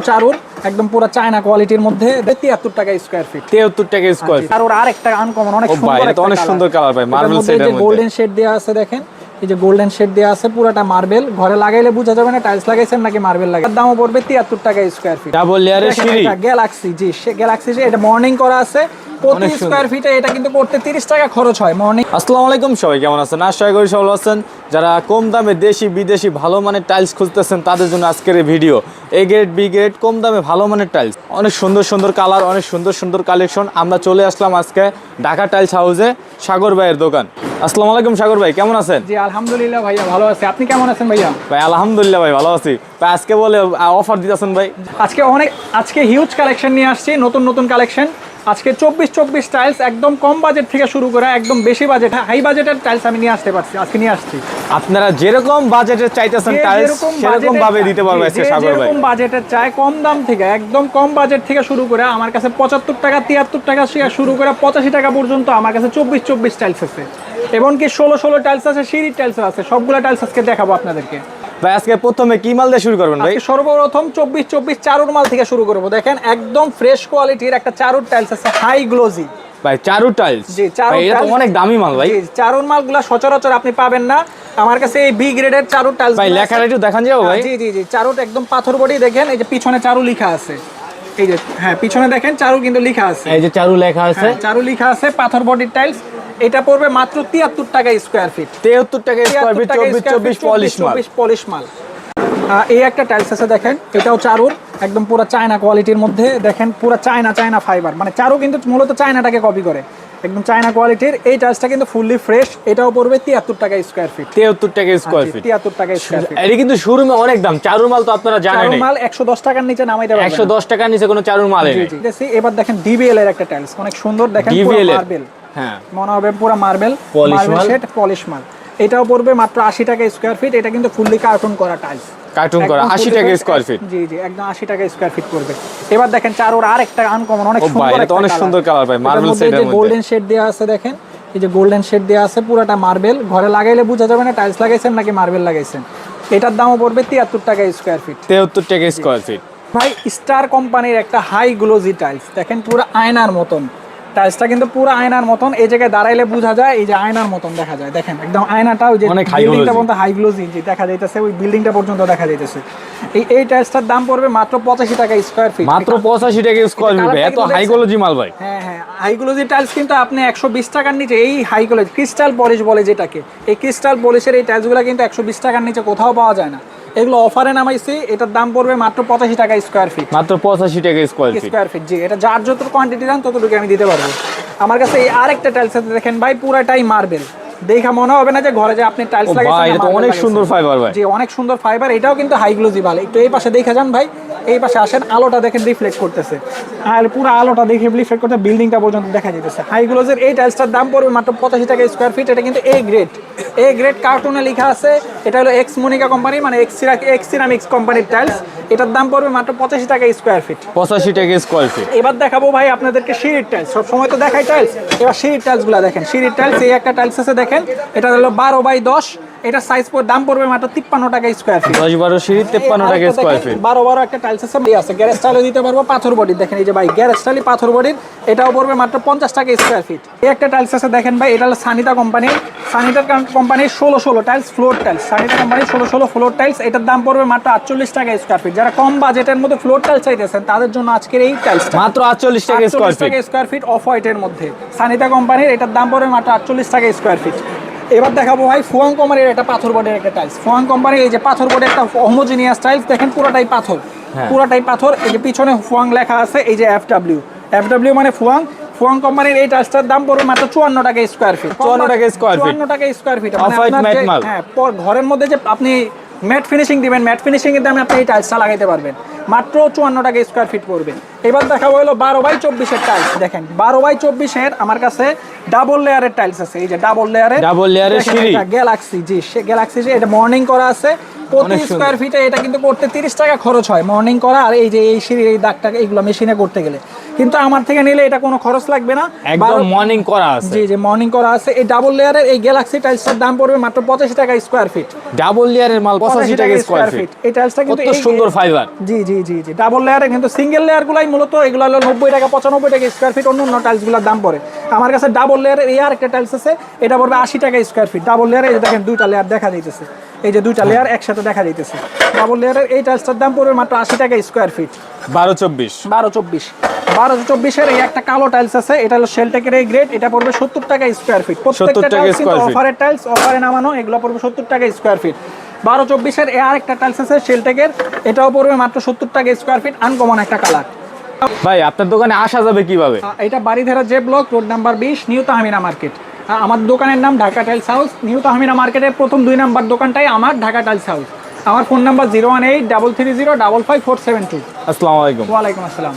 চারুর একদম পুরো চায়না কোয়ালিটির মধ্যে 73 টাকা স্কয়ার ফিট। 73 টাকা স্কয়ার ফিট। আর ওর আরেকটা আনকমন অনেক ও সুন্দর ভাই, এটা তো অনেক সুন্দর কালার ভাই, মার্বেল শেডের মধ্যে। গোল্ডেন শেড দেয়া আছে দেখেন, এই যে গোল্ডেন শেড দেয়া আছে, পুরোটা মার্বেল। ঘরে লাগাইলে বোঝা যাবে না টাইলস লাগাইছেন নাকি মার্বেল লাগাই। এর দামও পড়বে 73 টাকা স্কয়ার ফিট। ডাবল লেয়ারের সিঁড়ি, গ্যালাক্সি, জি গ্যালাক্সি, এটা মর্নিং করা আছে। প্রতি স্কয়ার ফিটে এটা কিন্তু করতে 30 টাকা খরচ হয় মর্নিং। আসসালামু আলাইকুম, সবাই কেমন আছেন? আশা করি সবাই ভালো আছেন। যারা কম দামে দেশি বিদেশি ভালো মানের টাইলস খুঁজতেছেন তাদের জন্য আজকের এই video. A grade B grade কম দামে ভালো মানের টাইলস, অনেক সুন্দর সুন্দর কালার, অনেক সুন্দর সুন্দর কালেকশন। আমরা চলে আসলাম আজকে ঢাকা টাইলস হাউসে, সাগর ভাইয়ের দোকান। আসসালামু আলাইকুম সাগর ভাই, কেমন আছেন? জি আলহামদুলিল্লাহ ভাইয়া ভালো আছি, আপনি কেমন আছেন ভাইয়া? ভাই আলহামদুলিল্লাহ ভাই ভালো আছি ভাই। আজকে বলে অফার দিতেছেন ভাই? আজকে হিউজ কালেকশন নিয়ে আসছি, নতুন নতুন কালেকশন। আজকে 24 টাইলস একদম কম বাজেট থেকে শুরু করে একদম বেশি বাজেট, হাই বাজেটের টাইলস আমি নিয়ে আসছি। আপনারা যেরকম বাজেটের চাইতেছেন টাইলস সেরকম ভাবে দিতে পারবে আজকে সাগর ভাই। যেরকম বাজেটের চাই, কম দাম থেকে একদম কম বাজেট থেকে শুরু করে আমার কাছে 75 টাকা 73 টাকা থেকে শুরু করে 85 টাকা পর্যন্ত আমার কাছে 24 টাইলস আছে। এমনকি 16 টাইলস আছে, সিঁড়ির টাইলস আছে। সবগুলো টাইলস আজকে দেখাবো আপনাদেরকে। ভাই আজকে প্রথমে কি মাল দিয়ে শুরু করবেন ভাই? সর্বপ্রথম 24 চারুর মাল থেকে শুরু করবো। দেখেন একদম ফ্রেশ কোয়ালিটির একটা চারুর টাইলস আছে, হাই গ্লোজি ভাই। চারু টাইলস, জি চারু এটা তো অনেক দামি মাল ভাই। জি চারুর মালগুলো সচরাচর আপনি পাবেন না। আমার কাছে এই বি গ্রেডের চারুর টাইলস ভাই লেখাটা একটু দেখান যাও ভাই। জি জি জি চারুটা একদম পাথর বডি। দেখেন এই যে পিছনে চারু লেখা আছে, এই যে হ্যাঁ পিছনে দেখেন চারু কিন্তু লেখা আছে, এই যে চারু লেখা আছে, চারু লেখা আছে, পাথর বডির টাইলস। এটা পড়বে মাত্র 73 টাকা স্কয়ার ফিট। 73 টাকা স্কয়ার ফিট, 24 পলিশ মাল। এই একটা টাইলস আছে দেখেন, এটাও চারুর একদম পুরো চায়না কোয়ালিটির মধ্যে। দেখেন পুরো চায়না ফাইবার, মানে চারু কিন্তু মূলত চায়নাটাকে কপি করে, একদম চায়না কোয়ালিটির। এই টাইলসটা কিন্তু ফুললি ফ্রেশ। এটাও পড়বে 73 টাকা স্কয়ার ফিট। 73 টাকা স্কয়ার ফিট, 73 টাকা স্কয়ার ফিট। এটা কিন্তু শোরুমে অনেক দাম। চারুর মাল তো আপনারা জানেন, চারুর মাল 110 টাকার নিচে নামাইতে পারবেন না। 110 টাকার নিচে কোনো চারুর মাল নেই। এবার দেখেন ডিবিএল এর একটা টাইলস, অনেক সুন্দর। দেখেন পুরো মার্বেল, হ্যাঁ মনে হবে পুরো মার্বেল সেট, পলিশ মাল। এটাও পড়বে মাত্র 80 টাকা স্কয়ার ফিট। এটা কিন্তু ফুললি কার্টুন করা টাইলস, কার্টুন করা 80 টাকা স্কয়ার ফিট। জি জি একদম 80 টাকা স্কয়ার ফিট পড়বে। এবার দেখেন চারুর আরেকটা আনকমন অনেক সুন্দর, এটা তো অনেক সুন্দর কালার ভাই, মার্বেল শেডের মধ্যে। গোল্ডেন শেড দেয়া আছে দেখেন, এই যে গোল্ডেন শেড দেয়া আছে, পুরোটা মার্বেল। ঘরে লাগাইলে বোঝা যাবে না টাইলস লাগাইছেন নাকি মার্বেল লাগাইছেন। এটার দামও পড়বে 73 টাকা স্কয়ার ফিট। 73 টাকা স্কয়ার ফিট ভাই। স্টার কোম্পানির একটা হাই গ্লোজি টাইলস, দেখেন পুরো আয়নার মতন। টাইলসটা কিন্তু পুরো আয়নার মতন, এই জায়গায় দাঁড়াইলে বোঝা যায় এই যে আয়নার মতন দেখা যায়। দেখেন একদম আয়নাটা, ওই যে বিল্ডিংটা পর্যন্ত হাই গ্লোজি যে দেখা যাইতেছে, ওই বিল্ডিংটা পর্যন্ত দেখা যাইতেছে। এই টাইলসটার দাম পড়বে মাত্র 85 টাকা স্কয়ার ফিট। মাত্র 85 টাকা স্কয়ার ফিট, এত হাই গ্লোজি মাল ভাই। হ্যাঁ হ্যাঁ, হাই গ্লোজি টাইলস কিন্তু আপনি 120 টাকার নিচে, এই হাই গ্লোজি ক্রিস্টাল পলিশ বলে যেটাকে, এই ক্রিস্টাল পলিশের এই টাইলসগুলো কিন্তু 120 টাকার নিচে কোথাও পাওয়া যায় না। এগুলো অফারে নামাইছি। এটার দাম পড়বে মাত্র 85 টাকা স্কয়ার ফিট। মাত্র 85 টাকা স্কয়ার ফিট। জি, এটা যার যত কোয়ান্টিটি দেন ততটুকু আমি দিতে পারবো। আমার কাছে এই আরেকটা টাইলস আছে দেখেন ভাই, পুরাটাই মার্বেল। দেখা মনে হবে না যে ঘরে যে আপনি টাইলস লাগাইছেন। ভাই এটা অনেক সুন্দর ফাইবার ভাই। জি অনেক সুন্দর ফাইবার। এটাও কিন্তু হাই গ্লোজি মাল। একটু এই পাশে দেখে যান ভাই, এই পাশে আসেন, আলোটা দেখেন রিফ্লেক্ট করতেছে, আর পুরো আলোটা দেখে রিফ্লেক্ট করতে বিল্ডিংটা পর্যন্ত দেখা যাইতেছে। হাই গ্লোজের এই টাইলসটার দাম পড়বে মাত্র 85 টাকা স্কয়ার ফিট। এটা কিন্তু এ গ্রেড কার্টুনে লেখা আছে। এটা হলো এক্স মনিকা কোম্পানি, মানে এক্স সিরামিক্স কোম্পানির টাইলস। এটার দাম পড়বে মাত্র 85 টাকা স্কয়ার ফিট। 85 টাকা স্কয়ার ফিট। এবার দেখাবো ভাই আপনাদেরকে সিঁড়ির টাইলস। সব সময় তো দেখাই টাইলস, এবার সিঁড়ির টাইলসগুলো দেখেন। সিঁড়ির টাইলস এই একটা টাইলস আছে দেখেন, এটা হলো 12x10। এটা সাইজ দাম পড়বে মাত্র 53 টাকা স্কয়ার ফিট। 10-12 সিঁড়ি 53 টাকা স্কয়ার ফিট। 12 একটা টাইলস আছে, গ্যারেজ স্টাইলও দিতে পারবো, পাথর বডি। দেখেন এই যে ভাই গ্যারেজ স্টাইল পাথর বডির, এটাও পড়বে মাত্র 50 টাকা স্কয়ার ফিট। এই একটা টাইলস আছে দেখেন ভাই, এটা হলো সানিতা কোম্পানির 16 টাইলস, ফ্লোর টাইলস। সানিতা কোম্পানির 16 ফ্লোর টাইলস। এটার দাম পড়বে মাত্র 48 টাকা স্কয়ার ফিট। যারা কম বাজেটের মধ্যে ফ্লোর টাইলস চাইতেছেন তাদের জন্য আজকের এই টাইলসটা মাত্র 48 টাকা স্কয়ার ফিট, অফ হোয়াইটের মধ্যে সানিতা কোম্পানির। এটার দাম পড়বে মাত্র 48 টাকা স্কয়ার ফিট। এবার দেখাবো ভাই ফুয়াং কোম্পানির একটা পাথর বডির একটা টাইলস। ফুয়াং কোম্পানির এই যে পাথর বডির একটা হোমোজিনিয়াস টাইলস, দেখেন পুরোটাই পাথর, পুরোটাই পাথর। এই যে পিছনে ফুয়াং লেখা আছে, এই যে এফডব্লিউ মানে ফুয়াং কোম্পানির। এই টাইলসটার দাম পড়বে মাত্র 54 টাকা স্কয়ার ফিট। 54 টাকা স্কয়ার ফিট, 54 টাকা স্কয়ার ফিট। হ্যাঁ, ঘরের মধ্যে যে আপনি ম্যাট ফিনিশিং দিবেন, ম্যাট ফিনিশিং এর দামে আপনি এই টাইলসটা লাগাইতে পারবেন। মাত্র 54 টাকা স্কয়ার ফিট পড়বে। এবার দেখাবো হলো 12x24 এর টাইলস। দেখেন 12x24 এর আমার কাছে ডাবল লেয়ারের টাইলস আছে, এই যে ডাবল লেয়ারের সিঁড়ি গ্যালাক্সি, জি সে গ্যালাক্সি, যে এটা মর্নিং করা আছে। প্রতি স্কয়ার ফিটে এটা কিন্তু করতে 30 টাকা খরচ হয় মর্নিং করা, আর এই যে এই সিঁড়ির এই দাগটা এইগুলো মেশিনে করতে গেলে। কিন্তু আমার থেকে নিলে এটা কোনো খরচ লাগবে না, একদম মর্নিং করা আছে। জি জি মর্নিং করা আছে। এই ডাবল লেয়ারের এই গ্যালাক্সি টাইলসটার দাম পড়বে মাত্র 85 টাকা স্কয়ার ফিট। ডাবল লেয়ারের মাল 85 টাকা স্কয়ার ফিট। এই টাইলসটা কিন্তু কত সুন্দর ফাইবার। জি জি জি জি ডাবল লেয়ারে, কিন্তু সিঙ্গেল লেয়ার গুলাই মূলত এগুলো হলো 90 টাকা 95 টাকা স্কয়ার ফিট, অন্য টাইলসগুলোর দাম পড়ে। আমার কাছে ডাবল লেয়ারের এই আরেকটা টাইলস আছে, এটা পড়বে 80 টাকা স্কয়ার ফিট। ডাবল লেয়ারে এই যে দেখেন দুইটা লেয়ার দেখা যাইতেছে, এই যে দুইটা লেয়ার একসাথে দেখা যাইতেছে। ডাবল লেয়ারের এই টাইলসটার দাম পড়বে মাত্র 80 টাকা স্কয়ার ফিট। 12-24 এই একটা কালো টাইলস আছে, এটা হলো শেলটেকের এই গ্রেড, এটা পড়বে 70 টাকা স্কয়ার ফিট। প্রত্যেকটা টাইলস কিন্তু অফারের টাইলস, অফারে নামানো, এগুলো পড়বে 70 টাকা স্কয়ার ফিট। 12-24 এই আরেকটা টাইলস আছে শেলটেকের, এটাও পড়বে মাত্র 70 টাকা স্কয়ার ফিট, আনকমন একটা কালার। ভাই আপনার দোকানে আসা যাবে কিভাবে? এটা Baridhara J block, road number 20, new Tahmina market. আমার দোকানের নাম Dhaka tiles house. New Tahmina মার্কেটের প্রথম 2 নাম্বার দোকানটাই আমার, ঢাকা টাইলস হাউস। আমার ফোন নাম্বার 01833055472। আসসালামু আলাইকুম। ওয়ালাইকুম আসসালাম।